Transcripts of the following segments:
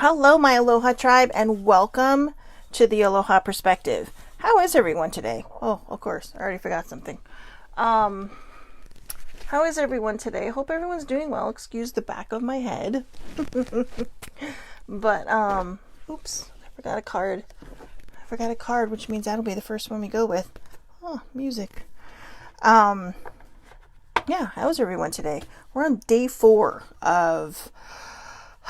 Hello, my Aloha tribe, and welcome to the Aloha Perspective. How is everyone today? Oh, of course, I already forgot something. Um, how is everyone today? Hope everyone's doing well. Excuse the back of my head. But, oops, I forgot a card. Which means that'll be the first one we go with. Oh, music. Yeah, how's everyone today? We're on day 4 of...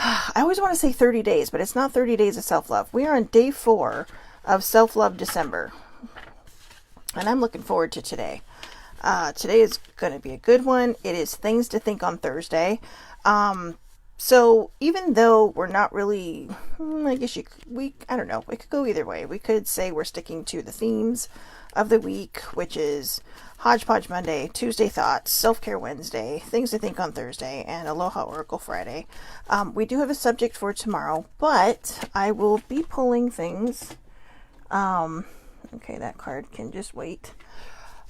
I always want to say 30 days, but it's not 30 days of self-love. We are on day 4 of Self-Love December. And I'm looking forward to today. Today is going to be a good one. It is Things to Think on Thursday. So even though we're not really, I guess I don't know, it could go either way. We could say we're sticking to the themes of the week, which is Hodgepodge Monday, Tuesday Thoughts, Self-Care Wednesday, Things to Think on Thursday, and Aloha Oracle Friday. We do have a subject for tomorrow, but I will be pulling things. Okay, that card can just wait.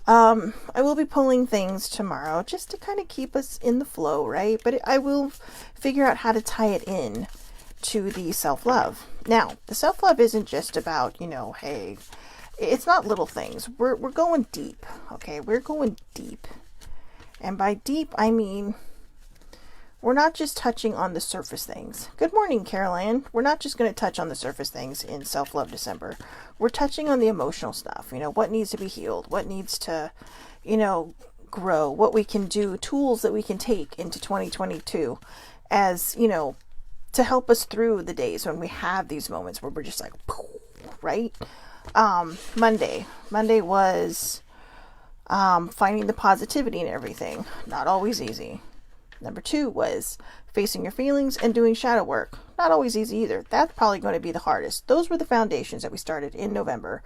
I will be pulling things tomorrow just to kind of keep us in the flow, right? But I will figure out how to tie it in to the self-love. Now, the self-love isn't just about, hey, it's not little things. We're going deep, okay? We're going deep. And by deep, I mean, we're not just touching on the surface things. Good morning, Caroline. We're not just going to touch on the surface things in Self-Love December. We're touching on the emotional stuff. What needs to be healed, what needs to, grow, what we can do, tools that we can take into 2022 as, to help us through the days when we have these moments where we're just like, right? Monday was finding the positivity in everything. Not always easy. Number 2 was facing your feelings and doing shadow work. Not always easy either. That's probably going to be the hardest. Those were the foundations that we started in November.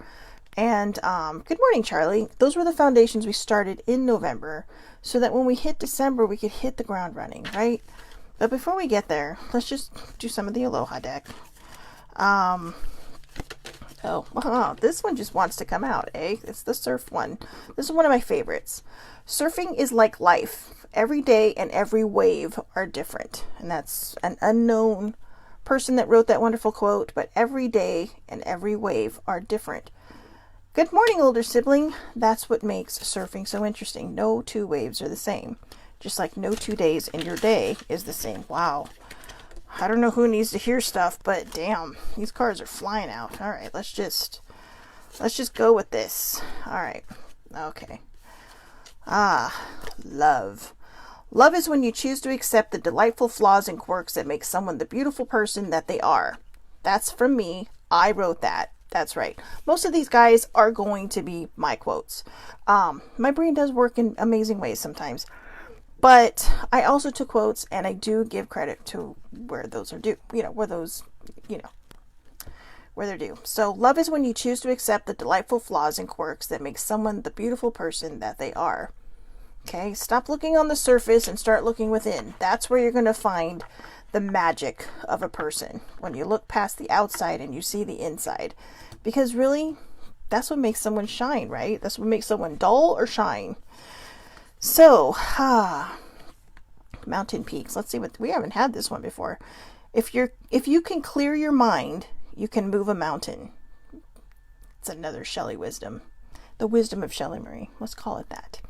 And good morning, Charlie. Those were the foundations we started in November so that when we hit December, we could hit the ground running, right? But before we get there, let's just do some of the Aloha deck. This one just wants to come out, eh? It's the surf one. This is one of my favorites. Surfing is like life. Every day and every wave are different. And that's an unknown person that wrote that wonderful quote, but every day and every wave are different. Good morning, older sibling. That's what makes surfing so interesting. No 2 waves are the same. Just like no 2 days in your day is the same. Wow. I don't know who needs to hear stuff, but damn, these cards are flying out. All right, let's just go with this. All right. Okay. Love. Love is when you choose to accept the delightful flaws and quirks that make someone the beautiful person that they are. That's from me. I wrote that. That's right. Most of these guys are going to be my quotes. My brain does work in amazing ways sometimes. But I also took quotes, and I do give credit to where those are due. Where they're due. So, love is when you choose to accept the delightful flaws and quirks that make someone the beautiful person that they are. Okay? Stop looking on the surface and start looking within. That's where you're going to find the magic of a person. When you look past the outside and you see the inside. Because really, that's what makes someone shine, right? That's what makes someone dull or shine. So, mountain peaks. Let's see we haven't had this one before. If you can clear your mind, you can move a mountain. It's another Shelley wisdom. The wisdom of Shelley Marie. Let's call it that.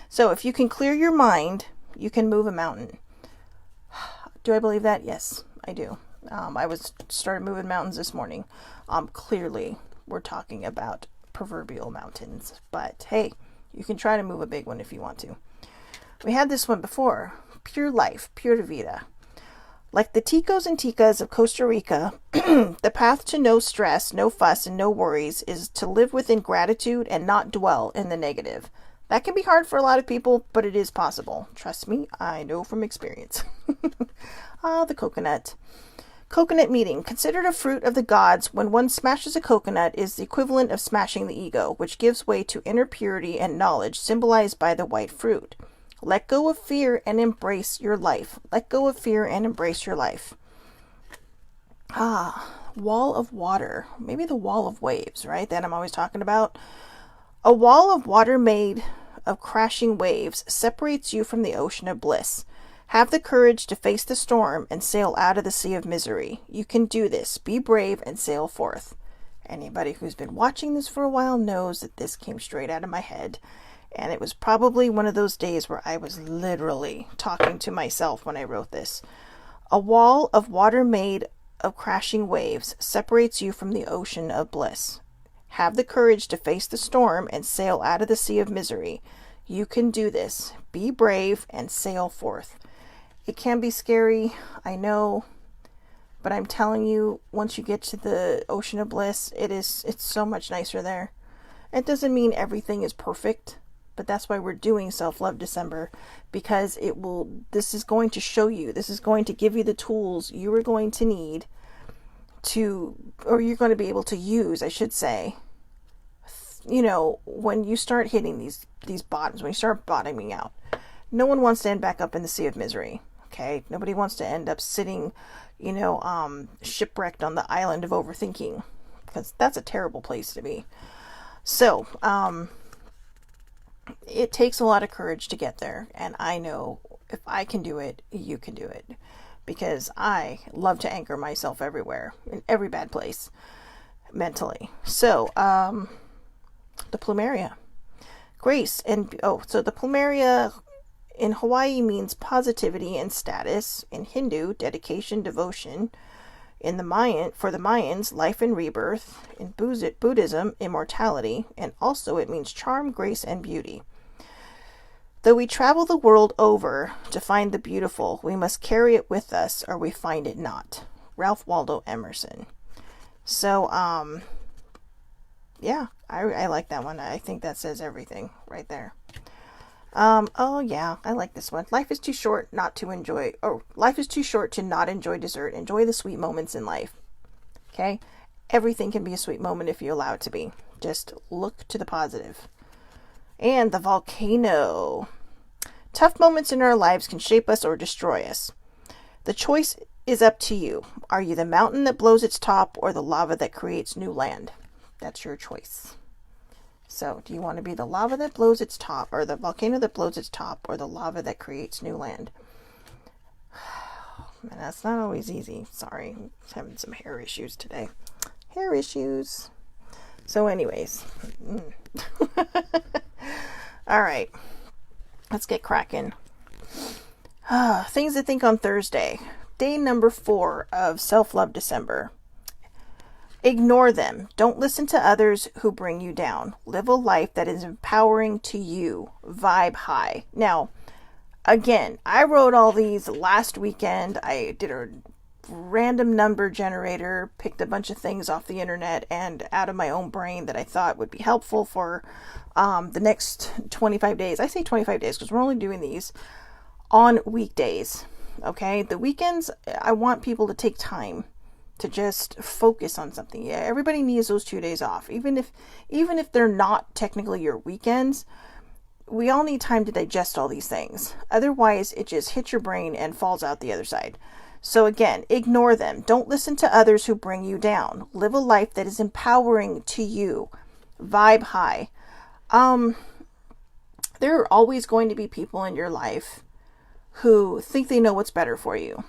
So, if you can clear your mind, you can move a mountain. Do I believe that? Yes, I do. I started moving mountains this morning. Clearly, we're talking about proverbial mountains. But hey, you can try to move a big one if you want to. We had this one before. Pure life, pure vida. Like the ticos and ticas of Costa Rica, the path to no stress, no fuss, and no worries is to live within gratitude and not dwell in the negative. That can be hard for a lot of people, but it is possible. Trust me, I know from experience. The coconut. Coconut meeting. Considered a fruit of the gods, when one smashes a coconut is the equivalent of smashing the ego, which gives way to inner purity and knowledge symbolized by the white fruit. Let go of fear and embrace your life. Let go of fear and embrace your life. Wall of water. Maybe the wall of waves, right? That I'm always talking about. A wall of water made of crashing waves separates you from the ocean of bliss. Have the courage to face the storm and sail out of the sea of misery. You can do this. Be brave and sail forth. Anybody who's been watching this for a while knows that this came straight out of my head. And it was probably one of those days where I was literally talking to myself when I wrote this. A wall of water made of crashing waves separates you from the ocean of bliss. Have the courage to face the storm and sail out of the sea of misery. You can do this. Be brave and sail forth. It can be scary, I know, but I'm telling you, once you get to the ocean of bliss, it's so much nicer there. It doesn't mean everything is perfect, but that's why we're doing Self-Love December, because this is going to show you, this is going to give you the tools you are going to need or you're going to be able to use, I should say, when you start hitting these bottoms, when you start bottoming out. No one wants to end back up in the sea of misery. Okay, nobody wants to end up sitting, shipwrecked on the island of overthinking, because that's a terrible place to be. So, it takes a lot of courage to get there, and I know if I can do it, you can do it, because I love to anchor myself everywhere, in every bad place, mentally. So, the plumeria, grace, so the plumeria in Hawaii means positivity and status. In Hindu, dedication, devotion. For the Mayans, life and rebirth. In Buddhism, immortality. And also it means charm, grace, and beauty. Though we travel the world over to find the beautiful, we must carry it with us or we find it not. Ralph Waldo Emerson. So, yeah, I like that one. I think that says everything right there. Oh yeah, I like this one. Life is too short to not enjoy dessert. Enjoy the sweet moments in life. Okay? Everything can be a sweet moment if you allow it to be. Just look to the positive. And the volcano. Tough moments in our lives can shape us or destroy us. The choice is up to you. Are you the mountain that blows its top or the lava that creates new land? That's your choice. So, do you want to be the lava that blows its top, or the volcano that blows its top, or the lava that creates new land? Man, that's not always easy. Sorry, I'm having some hair issues today. Hair issues. So anyways. All right. Let's get cracking. Things to think on Thursday. Day number 4 of Self-Love December. Ignore them. Don't listen to others who bring you down. Live a life that is empowering to you. Vibe high. Now, again, I wrote all these last weekend. I did a random number generator, picked a bunch of things off the internet and out of my own brain that I thought would be helpful for the next 25 days. I say 25 days because we're only doing these on weekdays. Okay? The weekends, I want people to take time to just focus on something. Yeah, everybody needs those 2 days off. Even if they're not technically your weekends, we all need time to digest all these things. Otherwise, it just hits your brain and falls out the other side. So again, ignore them. Don't listen to others who bring you down. Live a life that is empowering to you. Vibe high. There are always going to be people in your life who think they know what's better for you.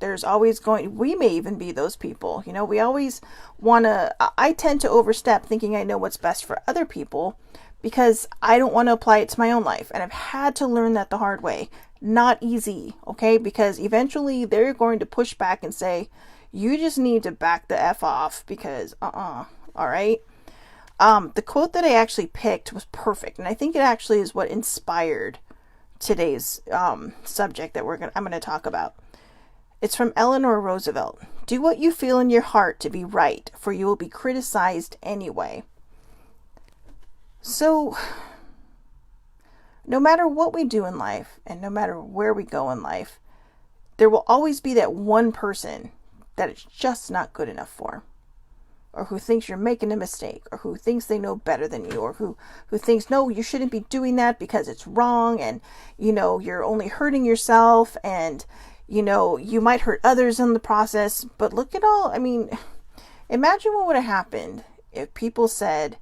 We may even be those people. We always I tend to overstep thinking I know what's best for other people because I don't want to apply it to my own life. And I've had to learn that the hard way. Not easy, okay? Because eventually they're going to push back and say, you just need to back the F off because, all right? The quote that I actually picked was perfect. And I think it actually is what inspired today's subject that I'm going to talk about. It's from Eleanor Roosevelt. Do what you feel in your heart to be right, for you will be criticized anyway. So, no matter what we do in life, and no matter where we go in life, there will always be that one person that it's just not good enough for. Or who thinks you're making a mistake, or who thinks they know better than you, or who thinks, no, you shouldn't be doing that because it's wrong, and, you're only hurting yourself, and you might hurt others in the process. But look at imagine what would have happened if people said,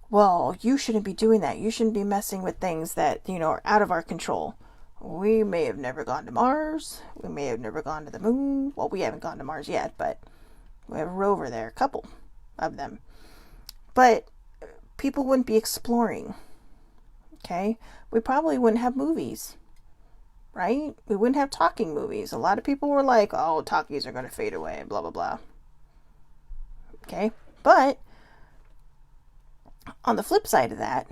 well, you shouldn't be doing that. You shouldn't be messing with things that, are out of our control. We may have never gone to Mars. We may have never gone to the moon. Well, we haven't gone to Mars yet, but we have a rover there, a couple of them. But people wouldn't be exploring. Okay? We probably wouldn't have movies. Right? We wouldn't have talking movies. A lot of people were like, oh, talkies are going to fade away, blah, blah, blah. Okay? But on the flip side of that,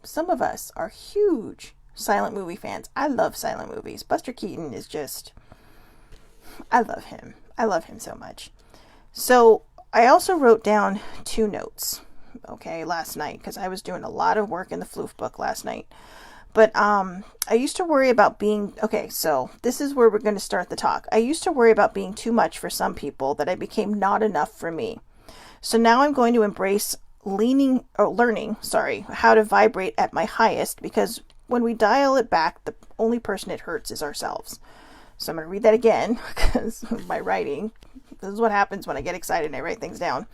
some of us are huge silent movie fans. I love silent movies. Buster Keaton is just, I love him. I love him so much. So I also wrote down 2 notes, okay, last night, because I was doing a lot of work in the Floof book last night. But I used to worry about being, okay, so this is where we're going to start the talk. I used to worry about being too much for some people, that I became not enough for me. So now I'm going to embrace learning, how to vibrate at my highest, because when we dial it back, the only person it hurts is ourselves. So I'm going to read that again, because my writing, this is what happens when I get excited and I write things down.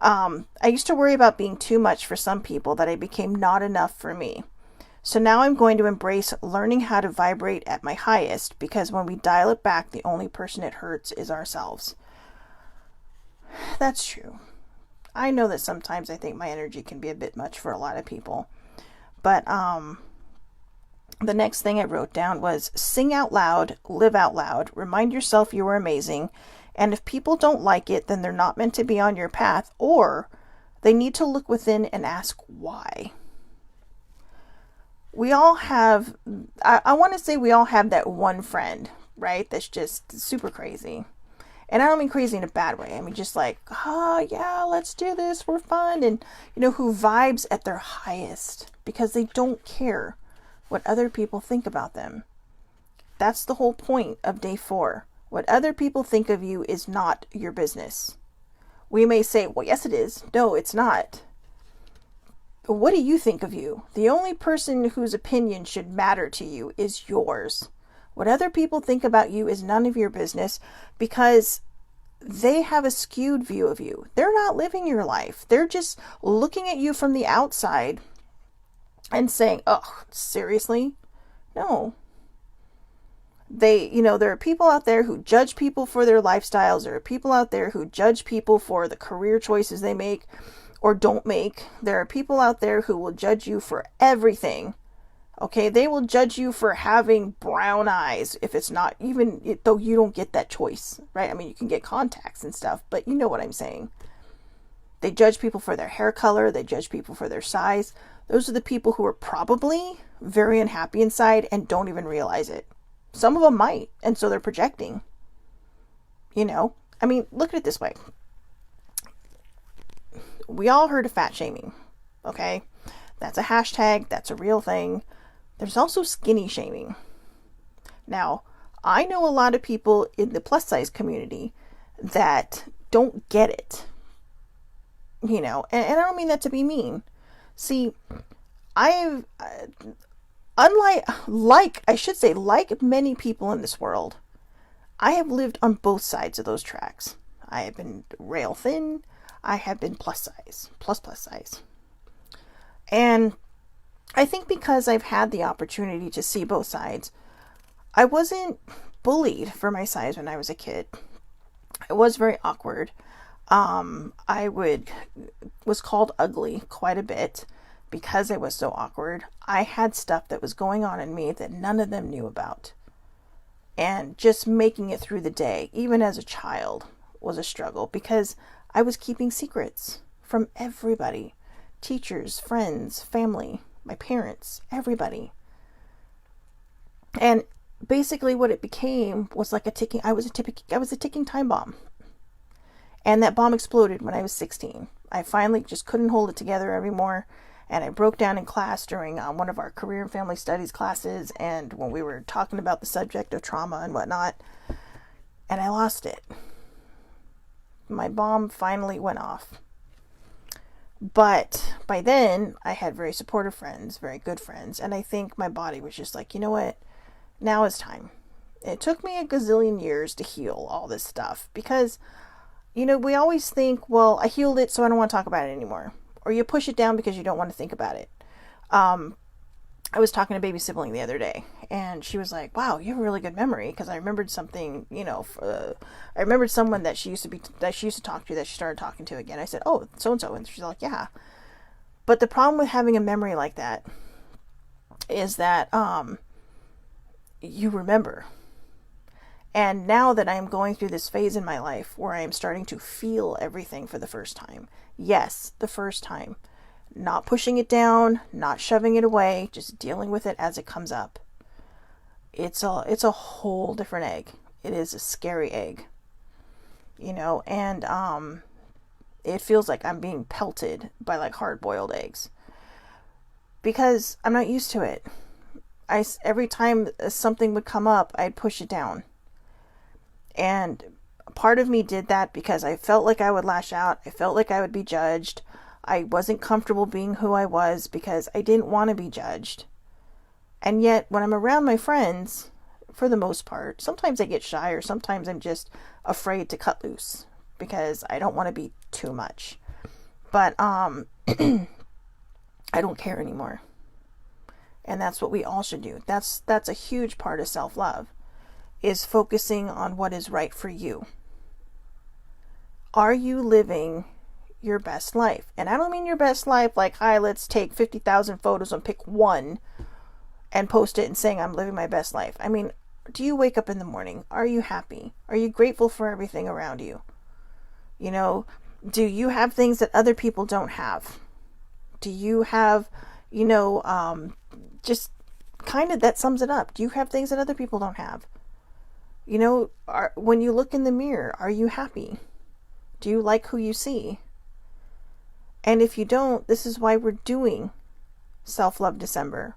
I used to worry about being too much for some people, that I became not enough for me. So now I'm going to embrace learning how to vibrate at my highest, because when we dial it back, the only person it hurts is ourselves. That's true. I know that sometimes I think my energy can be a bit much for a lot of people. But the next thing I wrote down was sing out loud, live out loud, remind yourself you are amazing, and if people don't like it, then they're not meant to be on your path, or they need to look within and ask why. We all have, I want to say we all have that one friend, right? That's just super crazy. And I don't mean crazy in a bad way. I mean, just like, oh yeah, let's do this. We're fun. And, who vibes at their highest because they don't care what other people think about them. That's the whole point of day 4. What other people think of you is not your business. We may say, well, yes, it is. No, it's not. What do you think of you? The only person whose opinion should matter to you is yours. What other people think about you is none of your business, because they have a skewed view of you. They're not living your life. They're just looking at you from the outside and saying, oh, seriously? No. There are people out there who judge people for their lifestyles. There are people out there who judge people for the career choices they make or don't make. There are people out there who will judge you for everything. Okay, they will judge you for having brown eyes, if it's not, even though you don't get that choice, right? I mean, you can get contacts and stuff, but you know what I'm saying. They judge people for their hair color. They judge people for their size. Those are the people who are probably very unhappy inside and don't even realize it. Some of them might, and so they're projecting. I mean, look at it this way. We all heard of fat shaming, okay? That's a hashtag. That's a real thing. There's also skinny shaming. Now, I know a lot of people in the plus size community that don't get it, and I don't mean that to be mean. See, I've, like many people in this world, I have lived on both sides of those tracks. I have been rail thin. I have been plus size. And I think because I've had the opportunity to see both sides, I wasn't bullied for my size when I was a kid. It was very awkward. I was called ugly quite a bit because I was so awkward. I had stuff that was going on in me that none of them knew about. And just making it through the day, even as a child, was a struggle because I was keeping secrets from everybody. Teachers, friends, family, my parents, everybody. And basically what it became was like I was a ticking time bomb. And that bomb exploded when I was 16. I finally just couldn't hold it together anymore. And I broke down in class during one of our career and family studies classes. And when we were talking about the subject of trauma and whatnot, and I lost it. My bomb finally went off. But by then, I had very supportive friends, very good friends. And I think my body was just like, you know what? Now is time. It took me a gazillion years to heal all this stuff. Because, we always think, well, I healed it, so I don't want to talk about it anymore. Or you push it down because you don't want to think about it. I was talking to baby sibling the other day. and she was like, wow, you have a really good memory, because I remembered something, I remembered someone that she used to talk to, that she started talking to again. I said, oh, so and so, and she's like, yeah. But the problem with having a memory like that is that you remember. And now that I'm going through this phase in my life where I am starting to feel everything for the first time, yes, the first time, not pushing it down, not shoving it away, just dealing with it as it comes up. It's a whole different egg. It is a scary egg, and it feels like I'm being pelted by like hard-boiled eggs, because I'm not used to it. Every time something would come up, I'd push it down. And part of me did that because I felt like I would lash out. I felt like I would be judged. I wasn't comfortable being who I was because I didn't want to be judged. And yet, when I'm around my friends, for the most part, sometimes I get shy, or sometimes I'm just afraid to cut loose because I don't want to be too much. But I don't care anymore. And that's what we all should do. That's a huge part of self-love, is focusing on what is right for you. Are you living your best life? And I don't mean your best life like, hi, let's take 50,000 photos and pick one and post it and saying I'm living my best life. I mean, do you wake up in the morning? Are you happy? Are you grateful for everything around you? Do you have things that other people don't have? Do you have, just kind of, that sums it up. Do you have things that other people don't have? When you look in the mirror, are you happy? Do you like who you see? And if you don't, this is why we're doing Self-Love December.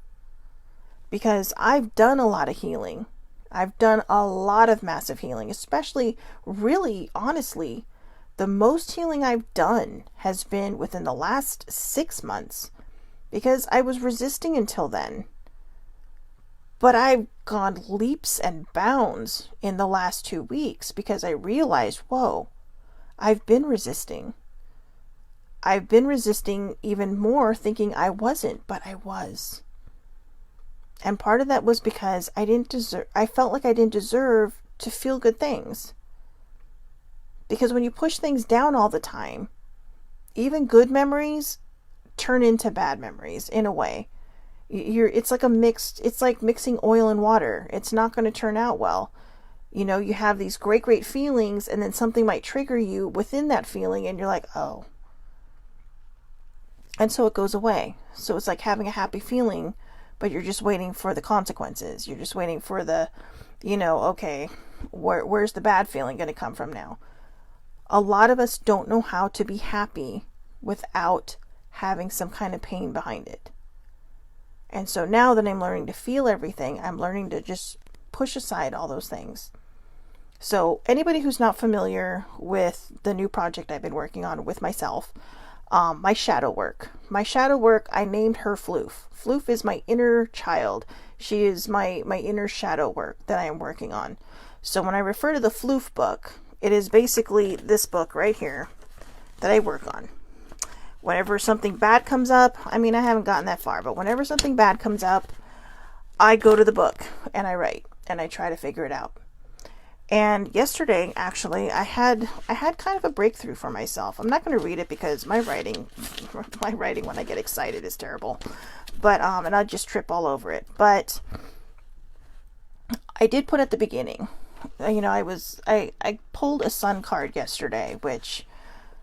Because I've done a lot of healing. I've done a lot of massive healing, especially, really, honestly, the most healing I've done has been within the last 6 months, because I was resisting until then. But I've gone leaps and bounds in the last 2 weeks because I realized, whoa, I've been resisting. I've been resisting even more, thinking I wasn't, but I was. And part of that was because I felt like I didn't deserve to feel good things. Because when you push things down all the time, even good memories turn into bad memories in a way. It's like mixing oil and water. It's not going to turn out well. You have these great feelings, and then something might trigger you within that feeling, and you're like, oh. And so it goes away. So it's like having a happy feeling, but you're just waiting for the consequences. You're just waiting for the, okay, where's the bad feeling going to come from now? A lot of us don't know how to be happy without having some kind of pain behind it. And so now that I'm learning to feel everything, I'm learning to just push aside all those things. So anybody who's not familiar with the new project I've been working on with myself, my shadow work. My shadow work, I named her Floof. Floof is my inner child. She is my inner shadow work that I am working on. So when I refer to the Floof book, it is basically this book right here that I work on. Whenever something bad comes up, I haven't gotten that far, but whenever something bad comes up, I go to the book and I write and I try to figure it out. And yesterday, actually, I had kind of a breakthrough for myself. I'm not going to read it because my writing when I get excited is terrible. But and I just trip all over it. But I did put at the beginning, I pulled a sun card yesterday, which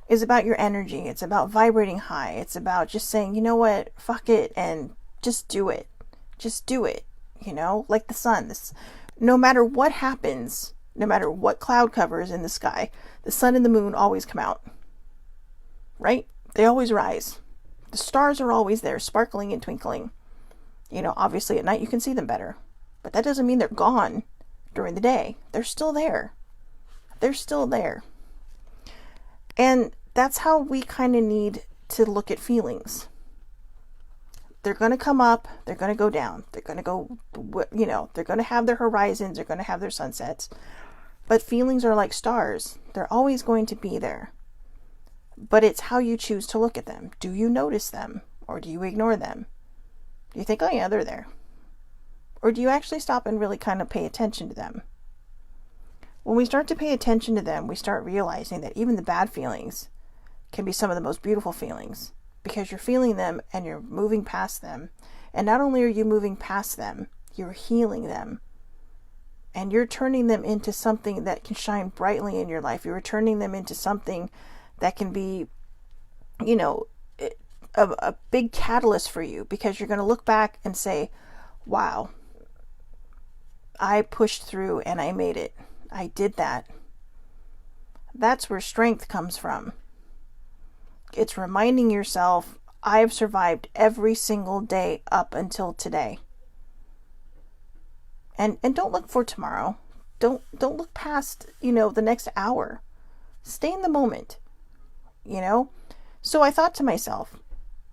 is about your energy. It's about vibrating high. It's about just saying, you know what, fuck it, and just do it. Just do it. Like the sun. No matter what happens, no matter what cloud cover is in the sky, the sun and the moon always come out. Right? They always rise. The stars are always there, sparkling and twinkling. Obviously at night you can see them better. But that doesn't mean they're gone during the day. They're still there. They're still there. And that's how we kind of need to look at feelings. They're going to come up. They're going to go down. They're going to go, they're going to have their horizons. They're going to have their sunsets. But feelings are like stars. They're always going to be there. But it's how you choose to look at them. Do you notice them? Or do you ignore them? Do you think, oh yeah, they're there? Or do you actually stop and really kind of pay attention to them? When we start to pay attention to them, we start realizing that even the bad feelings can be some of the most beautiful feelings, because you're feeling them and you're moving past them. And not only are you moving past them, you're healing them. And you're turning them into something that can shine brightly in your life. You're turning them into something that can be, you know, a big catalyst for you, because you're going to look back and say, wow, I pushed through and I made it. I did that. That's where strength comes from. It's reminding yourself, I've survived every single day up until today. And don't look for tomorrow. Don't look past, the next hour. Stay in the moment. So I thought to myself,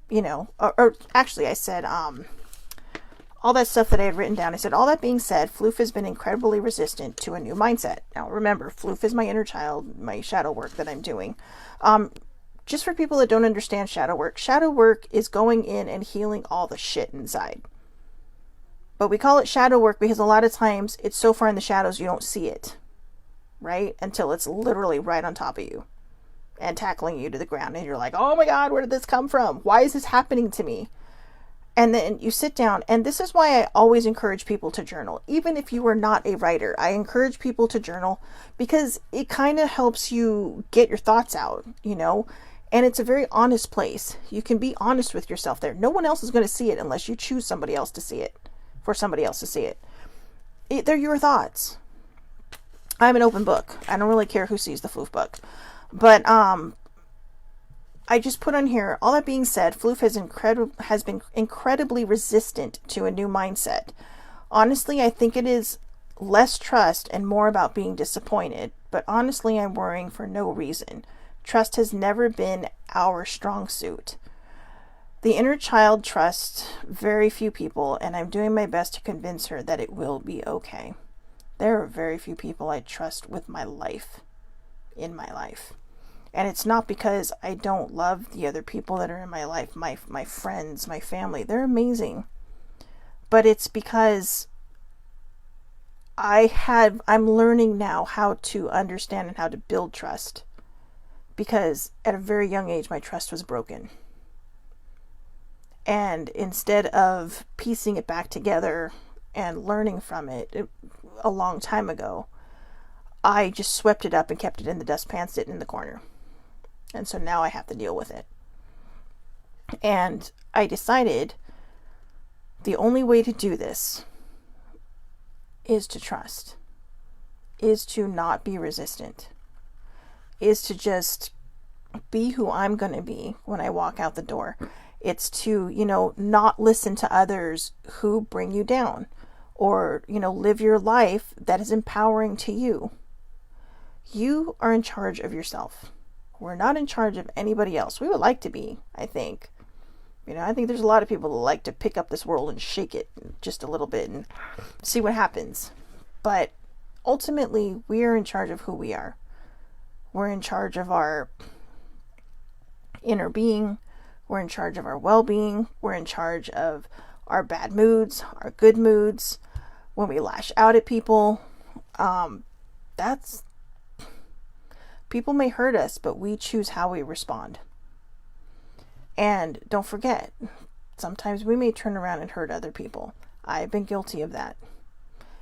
or actually I said, all that stuff that I had written down, I said, all that being said, Floof has been incredibly resistant to a new mindset. Now remember, Floof is my inner child, my shadow work that I'm doing. Just for people that don't understand shadow work is going in and healing all the shit inside. But we call it shadow work because a lot of times it's so far in the shadows you don't see it, right? Until it's literally right on top of you and tackling you to the ground. And you're like, oh my God, where did this come from? Why is this happening to me? And then you sit down, and this is why I always encourage people to journal. Even if you are not a writer, I encourage people to journal because it kind of helps you get your thoughts out, and it's a very honest place. You can be honest with yourself there. No one else is going to see it unless you choose somebody else to see it, for somebody else to see it. They're your thoughts. I'm an open book. I don't really care who sees the Floof book. But I just put on here, all that being said, Floof has been incredibly resistant to a new mindset. Honestly, I think it is less trust and more about being disappointed. But honestly, I'm worrying for no reason. Trust has never been our strong suit. The inner child trusts very few people, and I'm doing my best to convince her that it will be okay. There are very few people I trust with my life, in my life. And it's not because I don't love the other people that are in my life, my friends, my family. They're amazing. But it's because I'm learning now how to understand and how to build trust. Because at a very young age, my trust was broken. And instead of piecing it back together and learning from it a long time ago, I just swept it up and kept it in the dustpan sitting in the corner. And so now I have to deal with it. And I decided the only way to do this is to trust, is to not be resistant, is to just be who I'm going to be when I walk out the door. It's to, not listen to others who bring you down, or, live your life that is empowering to you. You are in charge of yourself. We're not in charge of anybody else. We would like to be, I think. I think there's a lot of people that like to pick up this world and shake it just a little bit and see what happens. But ultimately, we are in charge of who we are. We're in charge of our inner being. We're in charge of our well-being. We're in charge of our bad moods, our good moods. When we lash out at people, people may hurt us, but we choose how we respond. And don't forget, sometimes we may turn around and hurt other people. I've been guilty of that.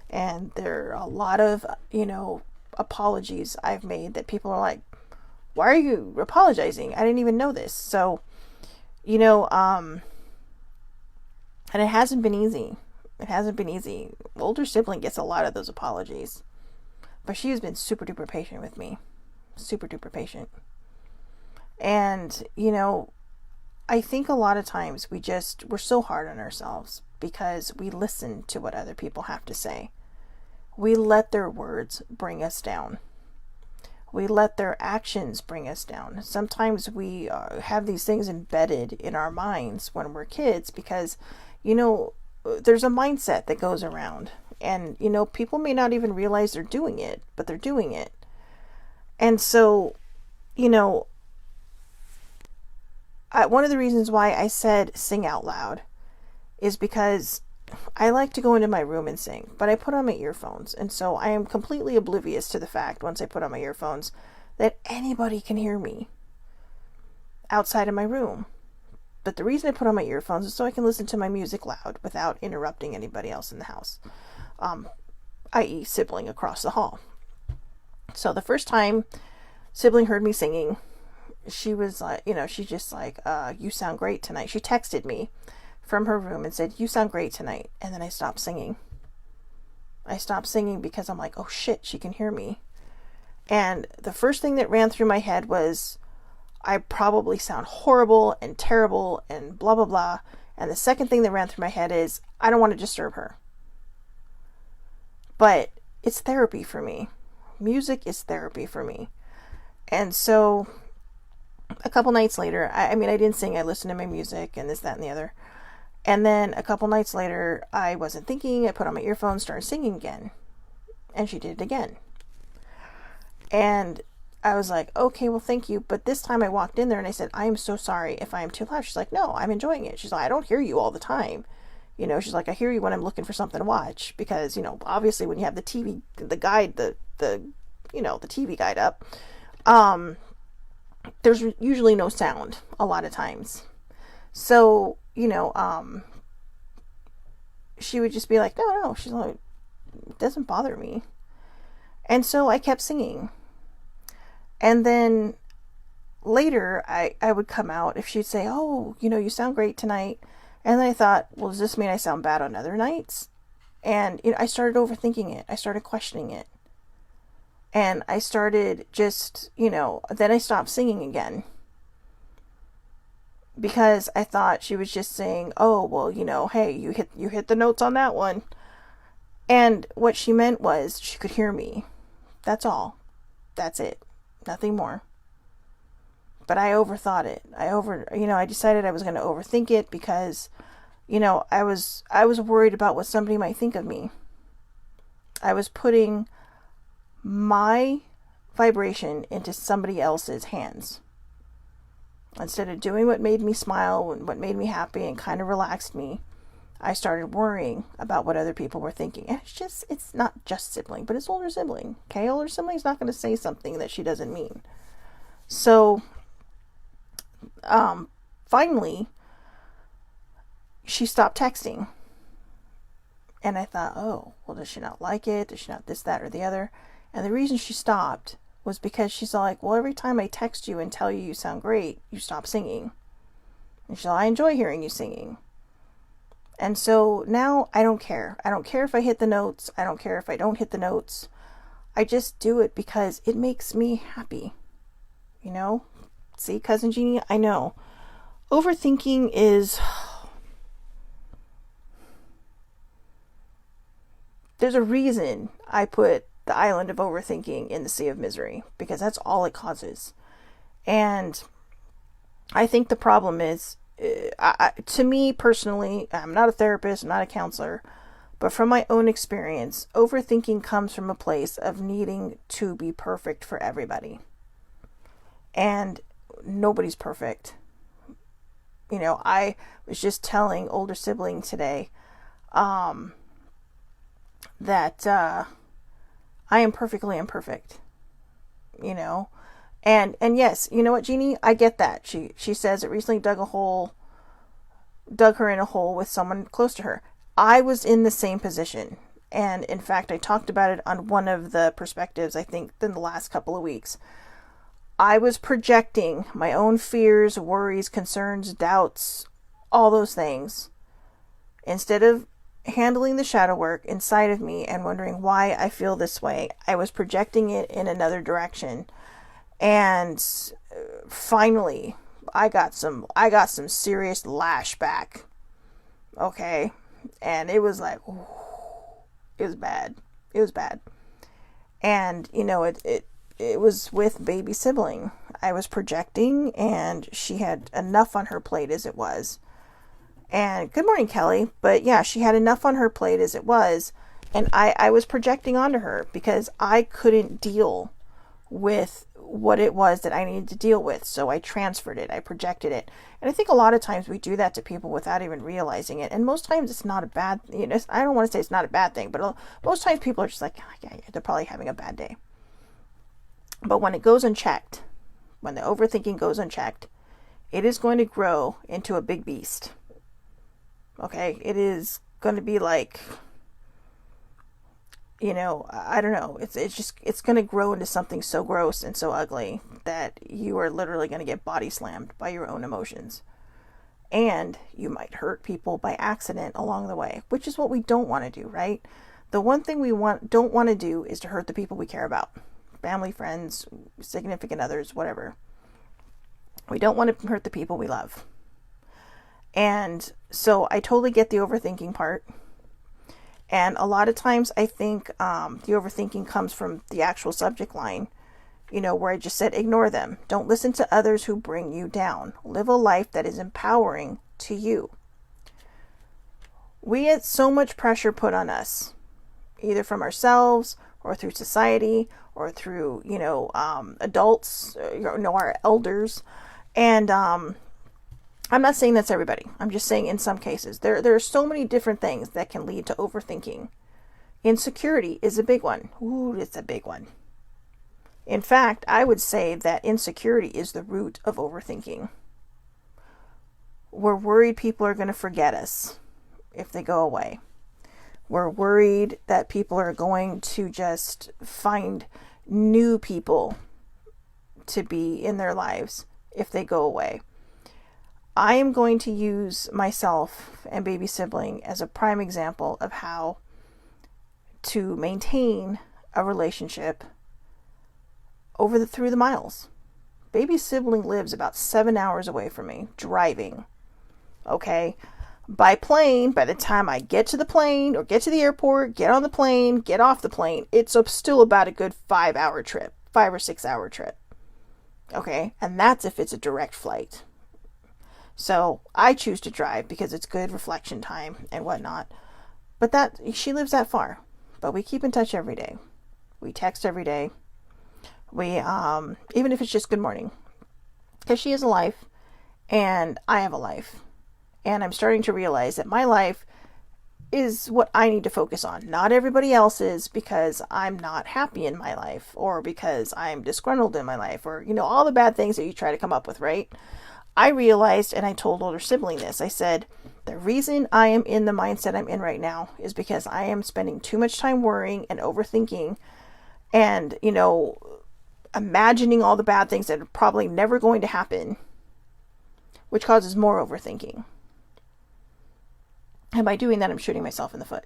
And there are a lot of, apologies I've made that people are like, why are you apologizing? I didn't even know this. So, and it hasn't been easy. It hasn't been easy. Older sibling gets a lot of those apologies. But she has been super duper patient with me. Super duper patient. And, I think a lot of times we're so hard on ourselves because we listen to what other people have to say. We let their words bring us down. We let their actions bring us down. Sometimes we have these things embedded in our minds when we're kids because, there's a mindset that goes around. And, people may not even realize they're doing it, but they're doing it. And so, one of the reasons why I said sing out loud is because I like to go into my room and sing, but I put on my earphones. And so I am completely oblivious to the fact, once I put on my earphones, that anybody can hear me outside of my room. But the reason I put on my earphones is so I can listen to my music loud without interrupting anybody else in the house, i.e. sibling across the hall. So the first time sibling heard me singing, she was like, she's just like, you sound great tonight. She texted me from her room and said, you sound great tonight. And then I stopped singing. I stopped singing because I'm like, oh shit, she can hear me. And the first thing that ran through my head was, I probably sound horrible and terrible and blah, blah, blah. And the second thing that ran through my head is, I don't want to disturb her. But it's therapy for me. Music is therapy for me. And so a couple nights later, I didn't sing. I listened to my music and this, that, and the other. And then a couple nights later, I wasn't thinking. I put on my earphones, started singing again. And she did it again. And I was like, okay, well, thank you. But this time I walked in there and I said, I am so sorry if I am too loud. She's like, no, I'm enjoying it. She's like, I don't hear you all the time. She's like, I hear you when I'm looking for something to watch. Because, obviously when you have the TV, the guide, the TV guide up, there's usually no sound a lot of times. So, she would just be like, no. She's like, it doesn't bother me. And so I kept singing. And then later I would come out if she'd say, oh, you sound great tonight. And then I thought, well, does this mean I sound bad on other nights? And I started overthinking it. I started questioning it. And I started just, then I stopped singing again. Because I thought she was just saying, oh, well, hey, you hit the notes on that one. And what she meant was she could hear me. That's all. That's it. Nothing more. But I overthought it. I decided I was going to overthink it because, I was worried about what somebody might think of me. I was putting my vibration into somebody else's hands. Instead of doing what made me smile and what made me happy and kind of relaxed me, I started worrying about what other people were thinking. And it's not just sibling, but it's older sibling. Okay, older sibling's not going to say something that she doesn't mean. So, finally, she stopped texting. And I thought, oh, well, does she not like it? Does she not this, that, or the other? And the reason she stopped was because she's like, well, every time I text you and tell you sound great, you stop singing. And she's like, I enjoy hearing you singing. And so now I don't care. I don't care if I hit the notes. I don't care if I don't hit the notes. I just do it because it makes me happy. See, Cousin Jeannie, I know. Overthinking is... There's a reason I put the island of overthinking in the sea of misery. Because that's all it causes. And I think the problem is... to me personally, I'm not a therapist, I'm not a counselor, but from my own experience, overthinking comes from a place of needing to be perfect for everybody. And nobody's perfect. I was just telling older sibling today that I am perfectly imperfect. And yes, you know what, Jeannie? I get that. She says it recently dug her in a hole with someone close to her. I was in the same position. And in fact, I talked about it on one of the perspectives, I think, in the last couple of weeks. I was projecting my own fears, worries, concerns, doubts, all those things. Instead of handling the shadow work inside of me and wondering why I feel this way, I was projecting it in another direction. And finally, I got some serious lashback. Okay. And it was like, ooh, it was bad. It was bad. And, it was with baby sibling. I was projecting and she had enough on her plate as it was. And good morning, Kelly. But yeah, she had enough on her plate as it was. And I was projecting onto her because I couldn't deal with what it was that I needed to deal with. So I transferred it, I projected it. And I think a lot of times we do that to people without even realizing it. And most times it's not a bad, I don't want to say it's not a bad thing, but most times people are just like, oh, yeah, they're probably having a bad day. But when it goes unchecked, when the overthinking goes unchecked, it is going to grow into a big beast. Okay? It is going to be like, I don't know. It's going to grow into something so gross and so ugly that you are literally going to get body slammed by your own emotions. And you might hurt people by accident along the way, which is what we don't want to do, right? The one thing we don't want to do is to hurt the people we care about. Family, friends, significant others, whatever. We don't want to hurt the people we love. And so I totally get the overthinking part. And a lot of times I think the overthinking comes from the actual subject line, where I just said, ignore them. Don't listen to others who bring you down. Live a life that is empowering to you. We get so much pressure put on us, either from ourselves or through society or through, adults, our elders. And I'm not saying that's everybody. I'm just saying in some cases. There are so many different things that can lead to overthinking. Insecurity is a big one. Ooh, it's a big one. In fact, I would say that insecurity is the root of overthinking. We're worried people are going to forget us if they go away. We're worried that people are going to just find new people to be in their lives if they go away. I am going to use myself and baby sibling as a prime example of how to maintain a relationship through the miles. Baby sibling lives about 7 hours away from me, driving. Okay? By plane, by the time I get to the plane or get to the airport, get on the plane, get off the plane, it's still about a good 5 or 6 hour trip. Okay? And that's if it's a direct flight. So I choose to drive because it's good reflection time and whatnot. But she lives that far. But we keep in touch every day. We text every day. We, even if it's just good morning. Because she has a life and I have a life. And I'm starting to realize that my life is what I need to focus on. Not everybody else's, because I'm not happy in my life or because I'm disgruntled in my life or, all the bad things that you try to come up with, right? I realized, and I told older sibling this, I said, the reason I am in the mindset I'm in right now is because I am spending too much time worrying and overthinking and, imagining all the bad things that are probably never going to happen, which causes more overthinking. And by doing that, I'm shooting myself in the foot.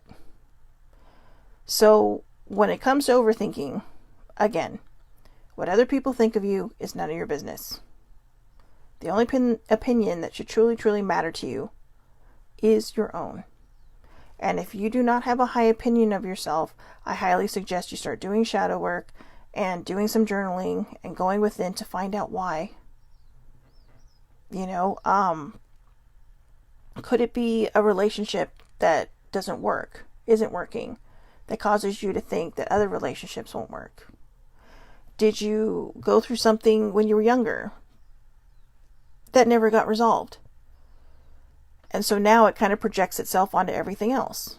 So when it comes to overthinking, again, what other people think of you is none of your business. The only opinion that should truly, truly matter to you is your own. And if you do not have a high opinion of yourself, I highly suggest you start doing shadow work and doing some journaling and going within to find out why. Could it be a relationship that isn't working, that causes you to think that other relationships won't work? Did you go through something when you were younger that never got resolved? And so now it kind of projects itself onto everything else.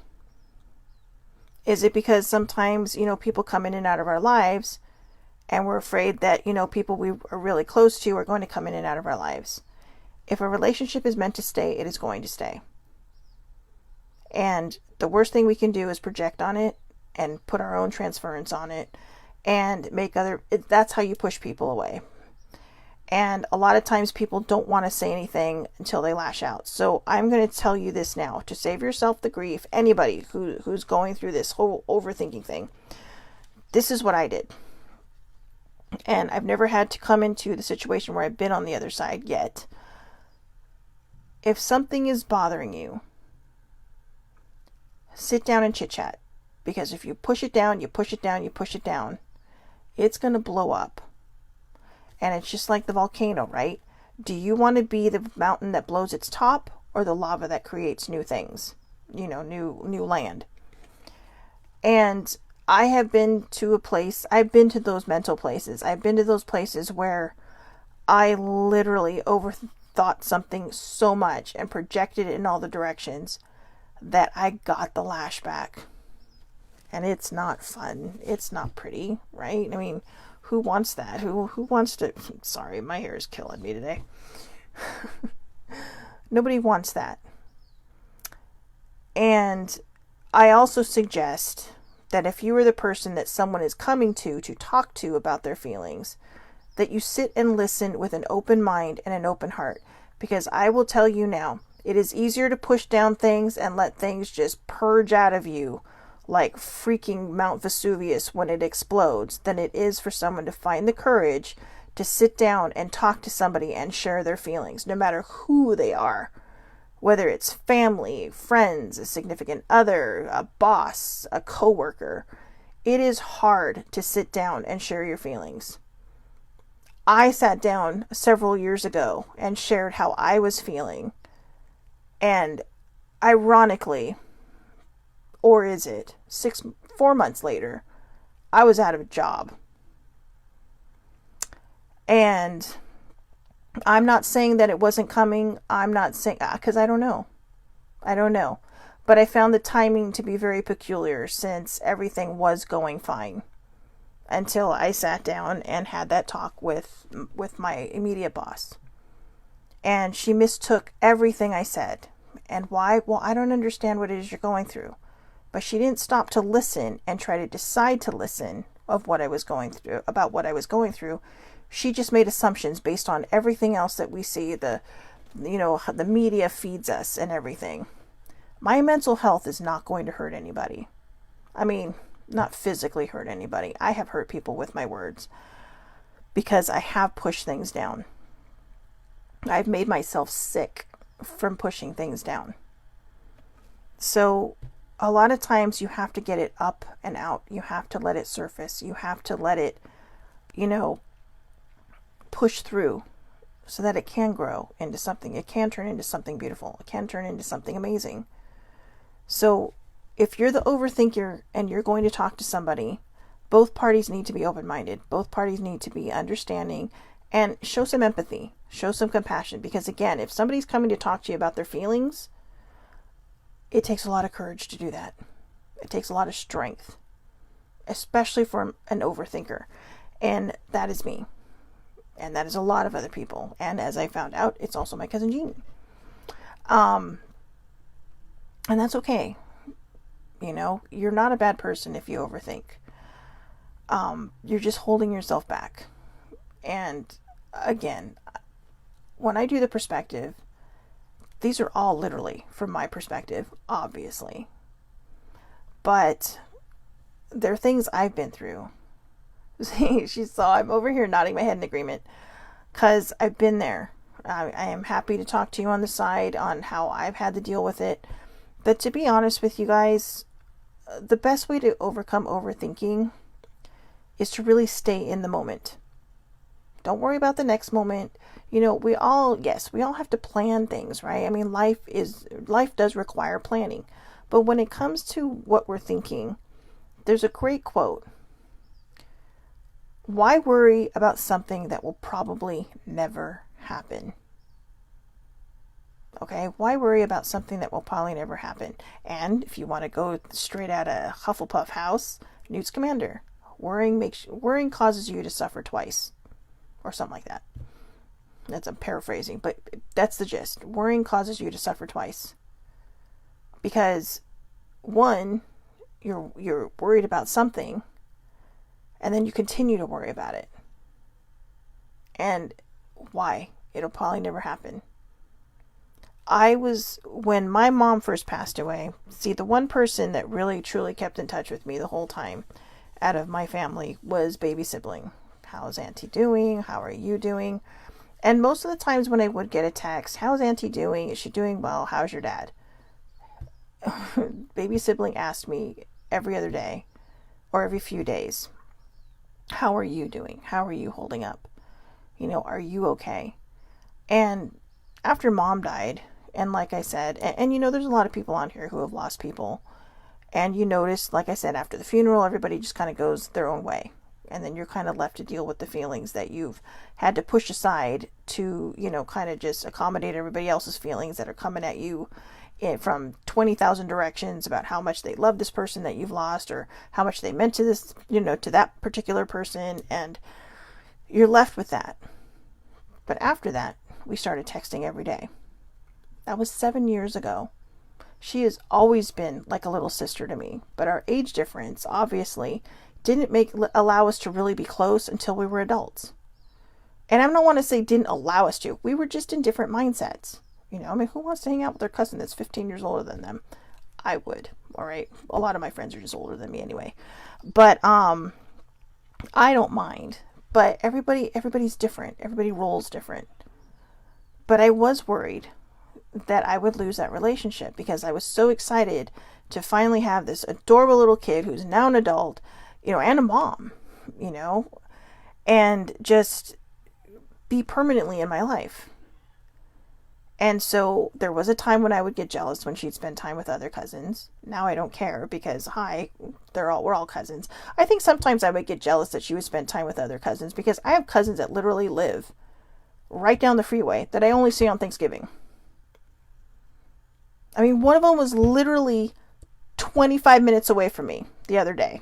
Is it because sometimes, people come in and out of our lives and we're afraid that, people we are really close to are going to come in and out of our lives? If a relationship is meant to stay, it is going to stay. And the worst thing we can do is project on it and put our own transference on it and that's how you push people away. And a lot of times people don't want to say anything until they lash out. So I'm going to tell you this now to save yourself the grief. Anybody who's going through this whole overthinking thing, this is what I did. And I've never had to come into the situation where I've been on the other side yet. If something is bothering you, sit down and chit chat. Because if you push it down, it's going to blow up. And it's just like the volcano, right? Do you want to be the mountain that blows its top or the lava that creates new things? New land. And I have been to a place, I've been to those mental places. I've been to those places where I literally overthought something so much and projected it in all the directions that I got the lashback. And it's not fun. It's not pretty, right? I mean, who wants that? Who wants to... Sorry, my hair is killing me today. Nobody wants that. And I also suggest that if you are the person that someone is coming to talk to about their feelings, that you sit and listen with an open mind and an open heart. Because I will tell you now, it is easier to push down things and let things just purge out of you like freaking Mount Vesuvius when it explodes than it is for someone to find the courage to sit down and talk to somebody and share their feelings, no matter who they are. Whether it's family, friends, a significant other, a boss, a coworker. It is hard to sit down and share your feelings. I sat down several years ago and shared how I was feeling. And ironically, or is it 4 months later, I was out of a job. And I'm not saying that it wasn't coming. I'm not saying, because I don't know. But I found the timing to be very peculiar since everything was going fine until I sat down and had that talk with my immediate boss. And she mistook everything I said. And why? Well, I don't understand what it is you're going through. But she didn't stop to listen and try to decide to listen of what I was going through, about what I was going through. She just made assumptions based on everything else that we see, the media feeds us and everything. My mental health is not going to hurt anybody. I mean, not physically hurt anybody. I have hurt people with my words because I have pushed things down. I've made myself sick from pushing things down. So a lot of times you have to get it up and out. You have to let it surface. You have to let it, push through so that it can grow into something. It can turn into something beautiful. It can turn into something amazing. So if you're the overthinker and you're going to talk to somebody, both parties need to be open-minded. Both parties need to be understanding and show some empathy, show some compassion. Because again, if somebody's coming to talk to you about their feelings, it takes a lot of courage to do that. It takes a lot of strength, especially for an overthinker. And that is me. And that is a lot of other people. And as I found out, it's also my cousin Jean. And that's okay. You're not a bad person if you overthink. You're just holding yourself back. And again, when I do the perspective, these are all literally from my perspective, obviously. But they're things I've been through. She saw I'm over here nodding my head in agreement because I've been there. I am happy to talk to you on the side on how I've had to deal with it. But to be honest with you guys, the best way to overcome overthinking is to really stay in the moment. Don't worry about the next moment. We all have to plan things, right? I mean, life does require planning. But when it comes to what we're thinking, there's a great quote. Why worry about something that will probably never happen? Okay, why worry about something that will probably never happen? And if you want to go straight out of Hufflepuff House, Newt Scamander, worrying causes you to suffer twice, or something like that. I'm paraphrasing, but that's the gist. Worrying causes you to suffer twice. Because one, you're worried about something, and then you continue to worry about it. And why? It'll probably never happen. When my mom first passed away, the one person that really truly kept in touch with me the whole time out of my family was baby sibling. How's Auntie doing? How are you doing? And most of the times when I would get a text, how's Auntie doing? Is she doing well? How's your dad? Baby sibling asked me every other day or every few days, how are you doing? How are you holding up? Are you okay? And after mom died, and like I said, and there's a lot of people on here who have lost people. And you notice, like I said, after the funeral, everybody just kind of goes their own way. And then you're kind of left to deal with the feelings that you've had to push aside to, kind of just accommodate everybody else's feelings that are coming at you from 20,000 directions about how much they love this person that you've lost, or how much they meant to this, to that particular person. And you're left with that. But after that, we started texting every day. That was 7 years ago. She has always been like a little sister to me, but our age difference obviously didn't allow us to really be close until we were adults. And I don't want to say didn't allow us to. We were just in different mindsets. Who wants to hang out with their cousin that's 15 years older than them? I would. All right. A lot of my friends are just older than me anyway. But I don't mind. But everybody's different. Everybody rolls different. But I was worried that I would lose that relationship because I was so excited to finally have this adorable little kid who's now an adult, and a mom, and just be permanently in my life. And so there was a time when I would get jealous when she'd spend time with other cousins. Now I don't care because we're all cousins. I think sometimes I would get jealous that she would spend time with other cousins because I have cousins that literally live right down the freeway that I only see on Thanksgiving. I mean, one of them was literally 25 minutes away from me the other day.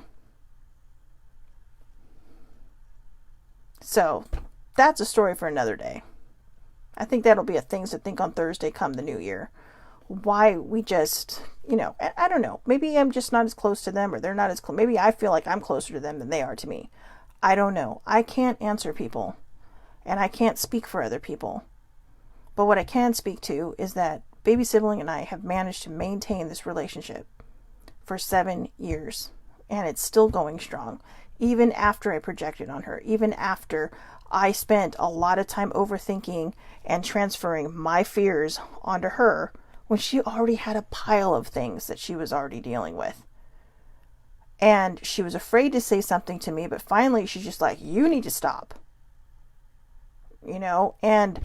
So that's a story for another day. I think that'll be a things to think on Thursday come the new year. Why we just, I don't know. Maybe I'm just not as close to them, or they're not as close. Maybe I feel like I'm closer to them than they are to me. I don't know. I can't answer people, and I can't speak for other people. But what I can speak to is that baby sibling and I have managed to maintain this relationship for 7 years, and it's still going strong. Even after I projected on her, even after I spent a lot of time overthinking and transferring my fears onto her when she already had a pile of things that she was already dealing with. And she was afraid to say something to me, but finally she's just like, you need to stop. And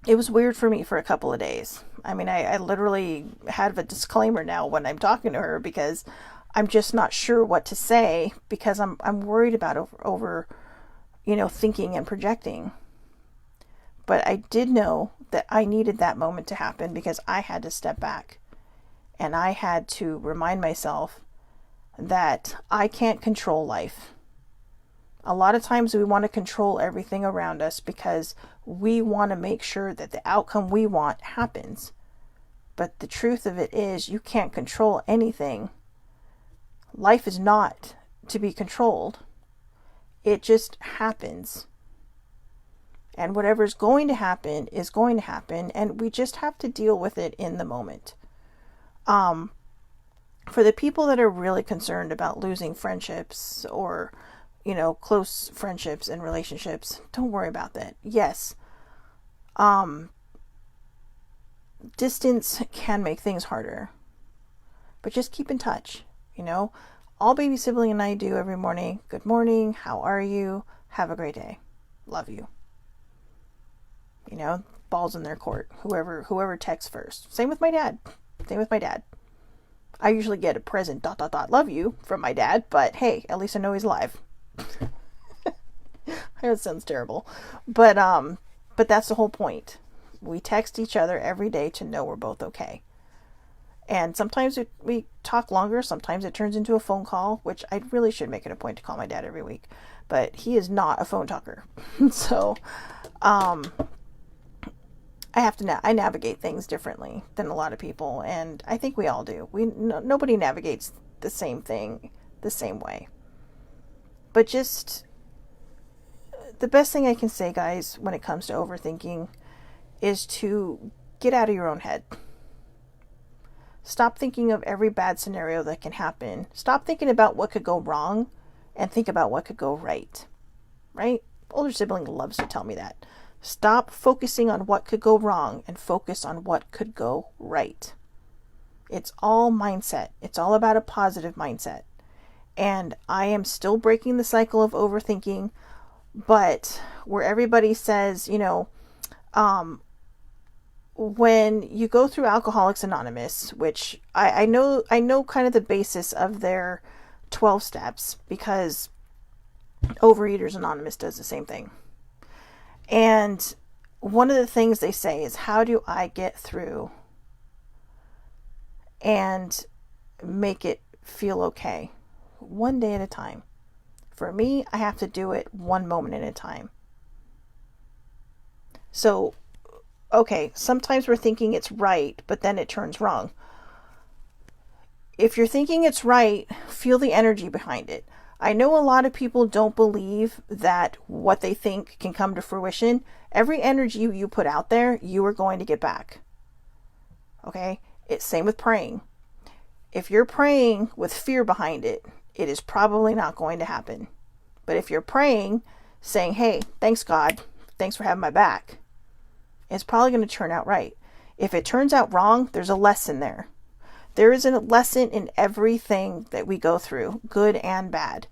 it was weird for me for a couple of days. I mean, I literally have a disclaimer now when I'm talking to her because I'm just not sure what to say because I'm worried about over thinking and projecting. But I did know that I needed that moment to happen because I had to step back and I had to remind myself that I can't control life. A lot of times we want to control everything around us because we want to make sure that the outcome we want happens. But the truth of it is you can't control anything. Life is not to be controlled. It just happens. And whatever's going to happen is going to happen, and we just have to deal with it in the moment. For the people that are really concerned about losing friendships or, close friendships and relationships, don't worry about that. Yes, distance can make things harder, but just keep in touch. All baby sibling and I do every morning, good morning, how are you, have a great day, love you. Balls in their court, whoever texts first. Same with my dad. I usually get a present ... love you from my dad, but hey, at least I know he's alive. I know it sounds terrible, but that's the whole point. We text each other every day to know we're both okay. And sometimes we talk longer. Sometimes it turns into a phone call, which I really should make it a point to call my dad every week. But he is not a phone talker. So I navigate things differently than a lot of people. And I think we all do. Nobody navigates the same thing the same way. But just the best thing I can say, guys, when it comes to overthinking is to get out of your own head. Stop thinking of every bad scenario that can happen. Stop thinking about what could go wrong and think about what could go right. Right? Older sibling loves to tell me that. Stop focusing on what could go wrong and focus on what could go right. It's all mindset. It's all about a positive mindset. And I am still breaking the cycle of overthinking, but where everybody says, when you go through Alcoholics Anonymous, which I know kind of the basis of their 12 steps, because Overeaters Anonymous does the same thing. And one of the things they say is, how do I get through and make it feel okay? One day at a time. For me, I have to do it one moment at a time. So, okay, sometimes we're thinking it's right, but then it turns wrong. If you're thinking it's right, feel the energy behind it. I know a lot of people don't believe that what they think can come to fruition. Every energy you put out there, you are going to get back. Okay? It's same with praying. If you're praying with fear behind it, it is probably not going to happen. But if you're praying, saying, hey, thanks God, thanks for having my back, it's probably going to turn out right. If it turns out wrong, there's a lesson there. There is a lesson in everything that we go through, good and bad.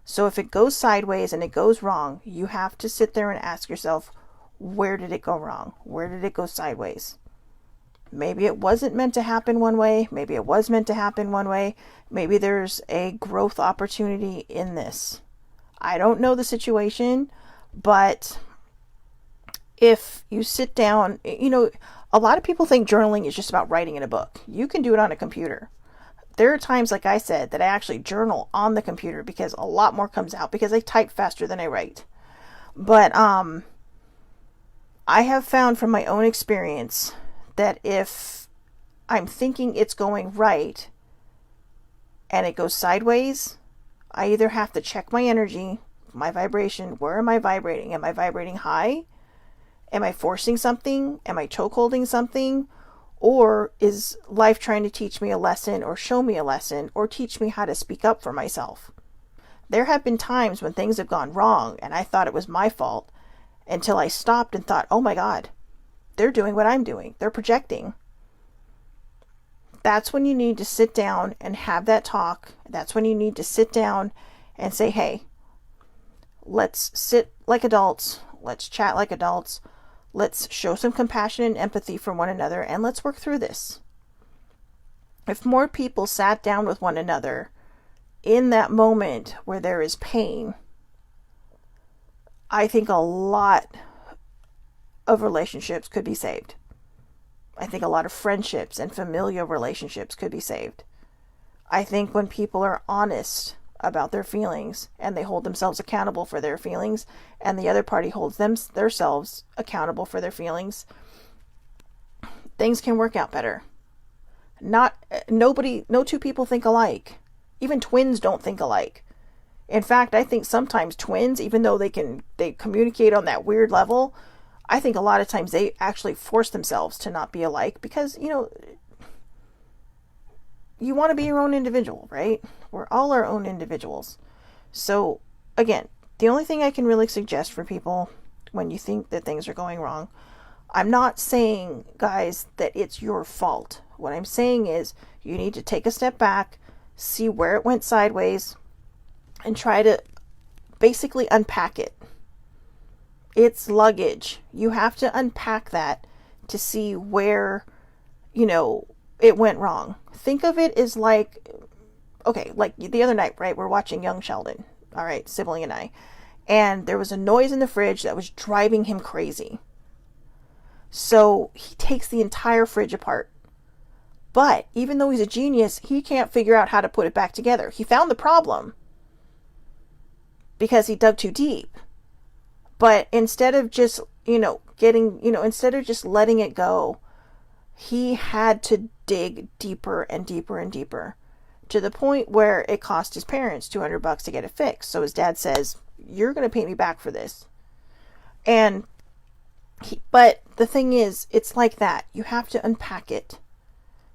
So if it goes sideways and it goes wrong, you have to sit there and ask yourself, where did it go wrong? Where did it go sideways? Maybe it wasn't meant to happen one way. Maybe it was meant to happen one way. Maybe there's a growth opportunity in this. I don't know the situation, but if you sit down, a lot of people think journaling is just about writing in a book. You can do it on a computer. There are times, like I said, that I actually journal on the computer because a lot more comes out because I type faster than I write. But I have found from my own experience that if I'm thinking it's going right and it goes sideways, I either have to check my energy, my vibration. Where am I vibrating? Am I vibrating high? Am I forcing something? Am I choke holding something? Or is life trying to teach me a lesson or show me a lesson or teach me how to speak up for myself? There have been times when things have gone wrong and I thought it was my fault until I stopped and thought, oh my God, they're doing what I'm doing. They're projecting. That's when you need to sit down and have that talk. That's when you need to sit down and say, hey, let's sit like adults. Let's chat like adults. Let's show some compassion and empathy for one another, and let's work through this. If more people sat down with one another in that moment where there is pain, I think a lot of relationships could be saved. I think a lot of friendships and familial relationships could be saved. I think when people are honest about their feelings and they hold themselves accountable for their feelings and the other party holds themselves accountable for their feelings, things can work out better. No two people think alike. Even twins don't think alike. In fact, I think sometimes twins, even though they communicate on that weird level, I think a lot of times they actually force themselves to not be alike because, you want to be your own individual, right? We're all our own individuals. So again, the only thing I can really suggest for people when you think that things are going wrong, I'm not saying, guys, that it's your fault. What I'm saying is you need to take a step back, see where it went sideways, and try to basically unpack it. It's luggage. You have to unpack that to see where, it went wrong. Think of it as like the other night, right? We're watching Young Sheldon, all right, sibling and I, and there was a noise in the fridge that was driving him crazy. So he takes the entire fridge apart. But even though he's a genius, he can't figure out how to put it back together. He found the problem because he dug too deep. But instead of just, instead of just letting it go, he had to dig deeper and deeper and deeper to the point where it cost his parents $200 to get it fixed. So his dad says, you're going to pay me back for this. But the thing is, it's like that. You have to unpack it.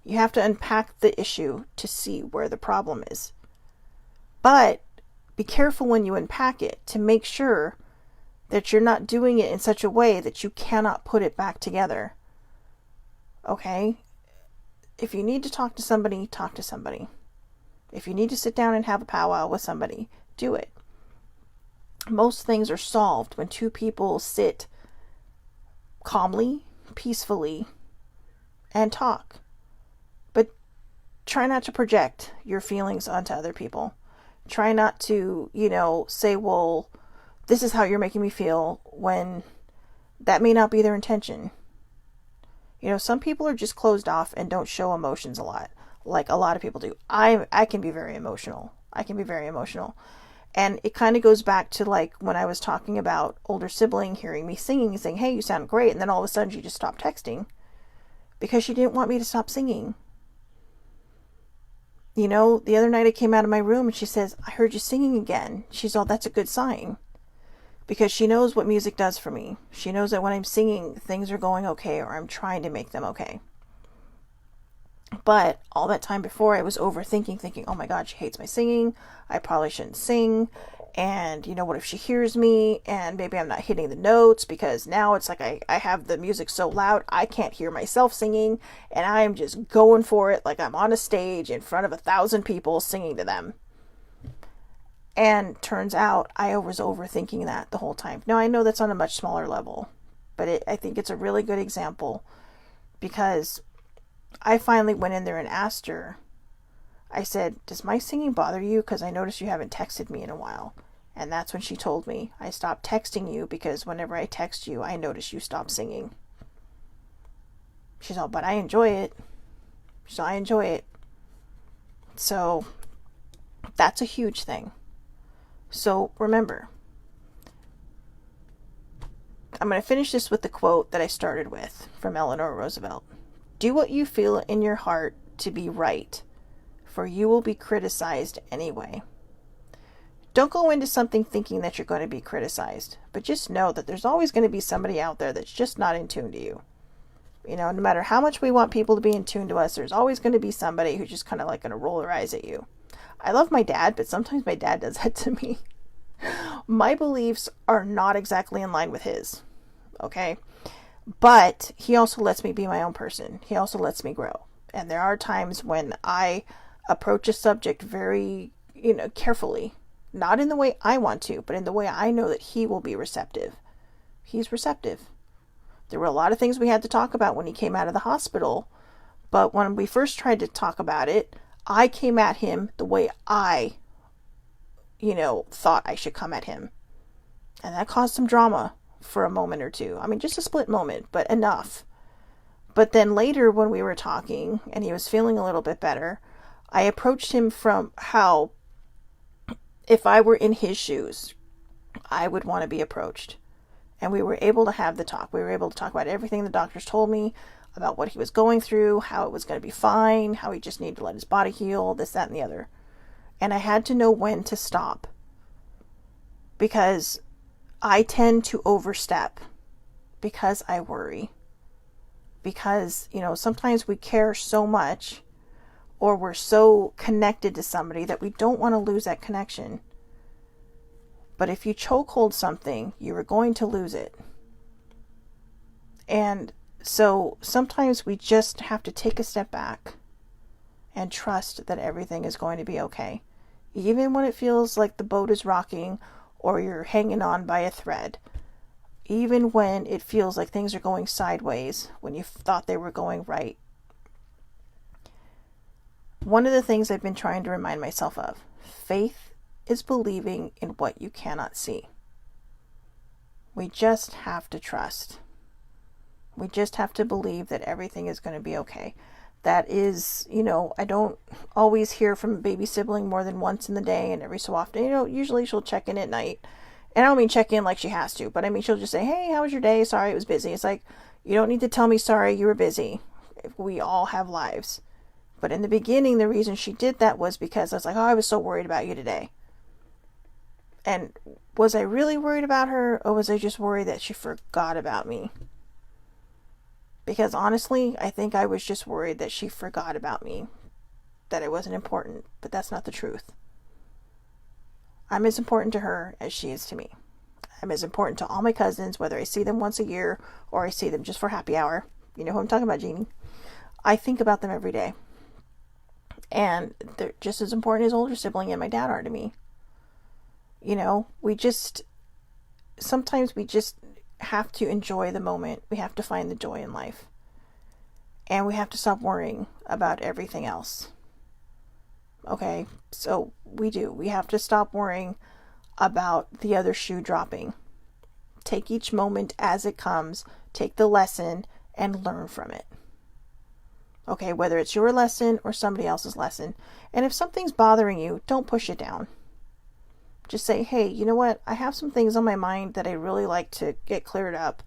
You have to unpack the issue to see where the problem is. But be careful when you unpack it to make sure that you're not doing it in such a way that you cannot put it back together. Okay? If you need to talk to somebody, talk to somebody. If you need to sit down and have a powwow with somebody, do it. Most things are solved when two people sit calmly peacefully and talk. But try not to project your feelings onto other people. Try not to, say, well, this is how you're making me feel, when that may not be their intention. Some people are just closed off and don't show emotions a lot, like a lot of people do. I can be very emotional. And it kind of goes back to like when I was talking about older sibling hearing me singing and saying, hey, you sound great. And then all of a sudden she just stopped texting because she didn't want me to stop singing. The other night I came out of my room and she says, I heard you singing again. She's all, that's a good sign. Because she knows what music does for me. She knows that when I'm singing, things are going okay, or I'm trying to make them okay. But all that time before, I was overthinking, thinking, oh my God, she hates my singing. I probably shouldn't sing. And, what if she hears me and maybe I'm not hitting the notes, because now it's like I have the music so loud, I can't hear myself singing. And I'm just going for it like I'm on a stage in front of 1,000 people singing to them. And turns out I was overthinking that the whole time. Now, I know that's on a much smaller level, but I think it's a really good example, because I finally went in there and asked her. I said, does my singing bother you? Because I noticed you haven't texted me in a while. And that's when she told me, I stopped texting you because whenever I text you, I notice you stop singing. She's all, but I enjoy it. So that's a huge thing. So remember, I'm going to finish this with the quote that I started with from Eleanor Roosevelt. Do what you feel in your heart to be right, for you will be criticized anyway. Don't go into something thinking that you're going to be criticized, but just know that there's always going to be somebody out there that's just not in tune to you. No matter how much we want people to be in tune to us, there's always going to be somebody who's just kind of like going to roll their eyes at you. I love my dad, but sometimes my dad does that to me. My beliefs are not exactly in line with his, okay? But he also lets me be my own person. He also lets me grow. And there are times when I approach a subject very, carefully. Not in the way I want to, but in the way I know that he will be receptive. He's receptive. There were a lot of things we had to talk about when he came out of the hospital. But when we first tried to talk about it, I came at him the way I, thought I should come at him. And that caused some drama for a moment or two. I mean, just a split moment, but enough. But then later when we were talking and he was feeling a little bit better, I approached him from how, if I were in his shoes, I would want to be approached. And we were able to have the talk. We were able to talk about everything the doctors told me, about what he was going through, how it was going to be fine, how he just needed to let his body heal, this, that, and the other. And I had to know when to stop. Because I tend to overstep. Because I worry. Because, sometimes we care so much, or we're so connected to somebody that we don't want to lose that connection. But if you chokehold something, you are going to lose it. And so sometimes we just have to take a step back and trust that everything is going to be okay. Even when it feels like the boat is rocking or you're hanging on by a thread. Even when it feels like things are going sideways when you thought they were going right. One of the things I've been trying to remind myself of, faith is believing in what you cannot see. We just have to trust. We just have to believe that everything is going to be okay. That is, I don't always hear from a baby sibling more than once in the day, and every so often, usually she'll check in at night. And I don't mean check in like she has to, but I mean, she'll just say, hey, how was your day? Sorry, it was busy. It's like, you don't need to tell me sorry you were busy. We all have lives. But in the beginning, the reason she did that was because I was like, oh, I was so worried about you today. And was I really worried about her, or was I just worried that she forgot about me? Because honestly, I think I was just worried that she forgot about me, that I wasn't important, but that's not the truth. I'm as important to her as she is to me. I'm as important to all my cousins, whether I see them once a year or I see them just for happy hour. You know who I'm talking about, Jeannie. I think about them every day. And they're just as important as older sibling and my dad are to me. Sometimes we just have to enjoy the moment. We have to find the joy in life. And we have to stop worrying about everything else. Okay? So we do. We have to stop worrying about the other shoe dropping. Take each moment as it comes. Take the lesson and learn from it. Okay? Whether it's your lesson or somebody else's lesson. And if something's bothering you, don't push it down. Just say, hey, you know what? I have some things on my mind that I'd really like to get cleared up.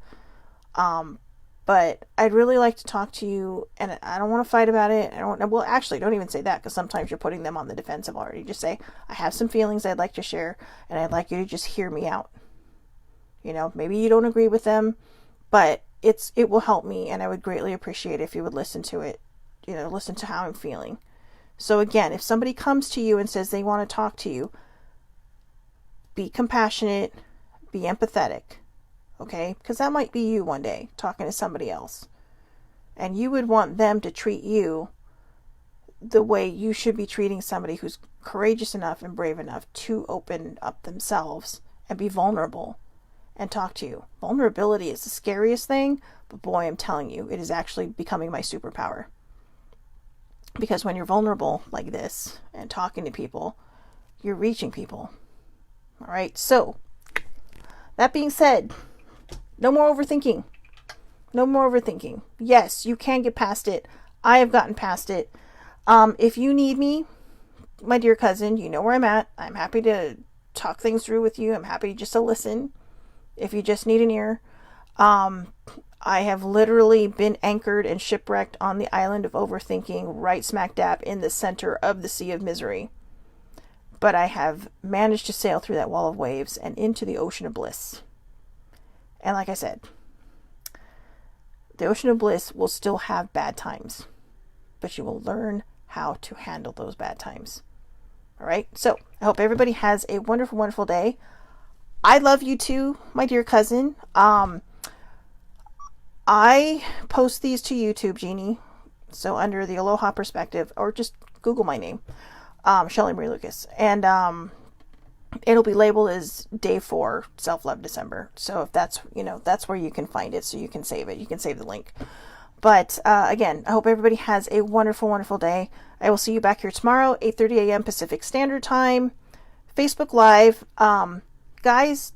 But I'd really like to talk to you, and I don't want to fight about it. Well, actually, don't even say that, because sometimes you're putting them on the defensive already. Just say, I have some feelings I'd like to share, and I'd like you to just hear me out. You know, maybe you don't agree with them, but it will help me, and I would greatly appreciate it if you would listen to it. You know, listen to how I'm feeling. So again, if somebody comes to you and says they want to talk to you, be compassionate, be empathetic, okay? Because that might be you one day talking to somebody else. And you would want them to treat you the way you should be treating somebody who's courageous enough and brave enough to open up themselves and be vulnerable and talk to you. Vulnerability is the scariest thing, but boy, I'm telling you, it is actually becoming my superpower. Because when you're vulnerable like this and talking to people, you're reaching people. All right, so that being said, no more overthinking. No more overthinking. Yes, you can get past it. I have gotten past it. If you need me, my dear cousin, you know where I'm at. I'm happy to talk things through with you. I'm happy just to listen if you just need an ear. I have literally been anchored and shipwrecked on the island of overthinking, right smack dab in the center of the sea of misery. But I have managed to sail through that wall of waves and into the ocean of bliss. And like I said, the ocean of bliss will still have bad times, but you will learn how to handle those bad times. All right. So I hope everybody has a wonderful, wonderful day. I love you too, my dear cousin. I post these to YouTube, Jeannie. So under the Aloha perspective, or just Google my name. Shelley Marie Lucas, and it'll be labeled as Day 4 Self-Love December. So if that's, that's where you can find it, so you can save it. You can save the link. But again, I hope everybody has a wonderful, wonderful day. I will see you back here tomorrow, 8:30 a.m. Pacific Standard Time, Facebook Live. Guys,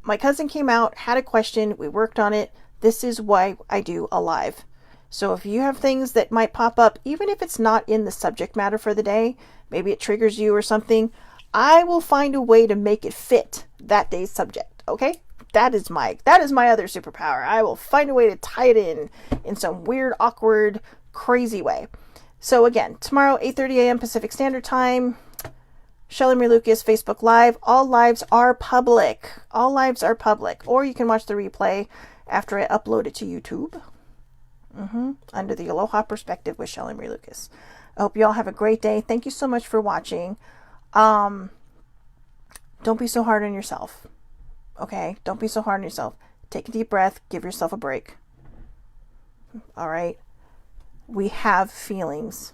my cousin came out, had a question. We worked on it. This is why I do a live. So if you have things that might pop up, even if it's not in the subject matter for the day, maybe it triggers you or something, I will find a way to make it fit that day's subject. Okay? That is my other superpower. I will find a way to tie it in some weird, awkward, crazy way. So again, tomorrow, 8:30 a.m. Pacific Standard Time, Shelley Marie Lucas, Facebook Live. All lives are public. All lives are public. Or you can watch the replay after I upload it to YouTube. Under the Aloha perspective with Shelley Marie Lucas. I hope you all have a great day. Thank you so much for watching. Don't be so hard on yourself. Okay? Don't be so hard on yourself. Take a deep breath. Give yourself a break. All right? We have feelings.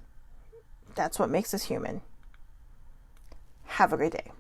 That's what makes us human. Have a great day.